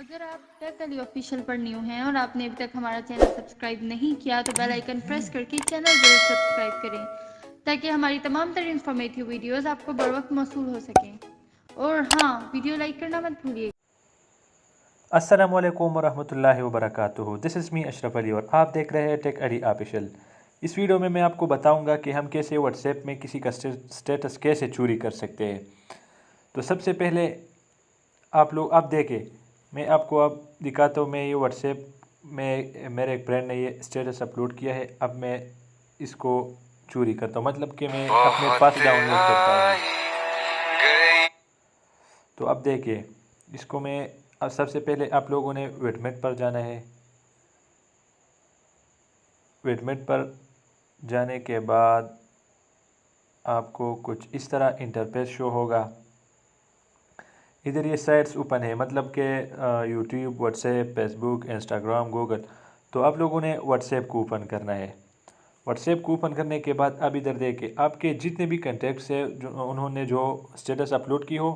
अगर आप take Ali official पर न्यू हैं और आपने अभी तक हमारा चैनल सब्सक्राइब नहीं किया तो बेल आइकन प्रेस करके चैनल जरूर सब्सक्राइब करें ताकि हमारी तमाम तरह इंफॉर्मेटिव वीडियोस आपको बर वक्त मौसूल हो सकें। और हाँ, वीडियो लाइक करना मत भूलिए। अस्सलामु अलैकुम वरहमतुल्लाहि वबरकातुहू। This is me Ashraf Ali और आप देख रहे हैं टेक अली ऑफिशियल। इस वीडियो में मैं आपको बताऊंगा कि हम कैसे व्हाट्सएप में किसी का स्टेटस कैसे चोरी कर सकते हैं। तो सबसे पहले आप देखें, मैं आपको अब दिखाता हूँ। मैं ये व्हाट्सएप में मेरे एक फ्रेंड ने ये स्टेटस अपलोड किया है। अब मैं इसको चोरी करता हूँ, मतलब कि मैं अपने पास डाउनलोड करता हूँ। तो अब देखिए, इसको मैं अब सबसे पहले आप लोगों ने वेटमेट पर जाना है। वेटमेट पर जाने के बाद आपको कुछ इस तरह इंटरफेस शो होगा। इधर ये साइट्स ओपन है, मतलब कि YouTube, WhatsApp, Facebook, Instagram, Google. तो आप लोगों ने व्हाट्सएप को ओपन करना है। व्हाट्सएप को ओपन करने के बाद अब इधर देखिए, आपके जितने भी कंटेक्ट्स है जो उन्होंने जो स्टेटस अपलोड की हो,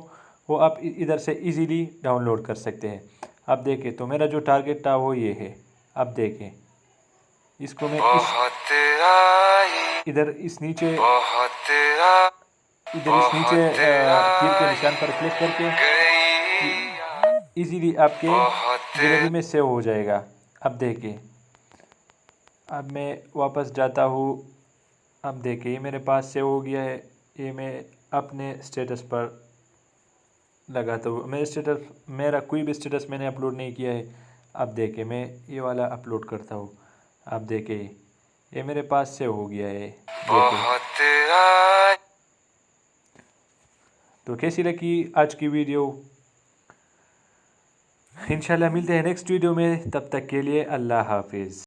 वो आप इधर से इजीली डाउनलोड कर सकते हैं। अब देखें, तो मेरा जो टारगेट था वो ये है। अब देखें, इसको मैं इधर इस नीचे तीर के निशान पर क्लिक करके इजीली आपके गैलरी में सेव हो जाएगा। अब देखिए, अब मैं वापस जाता हूँ। अब देखिए, ये मेरे पास सेव हो गया है। ये मैं अपने स्टेटस पर लगाता हूँ। मेरा कोई भी स्टेटस मैंने अपलोड नहीं किया है। अब देखिए, मैं ये वाला अपलोड करता हूँ। अब देखिए, ये मेरे पास सेव हो गया है। देखिए, तो कैसी लगी आज की वीडियो? इंशाल्लाह मिलते हैं नेक्स्ट वीडियो में, तब तक के लिए अल्लाह हाफिज़।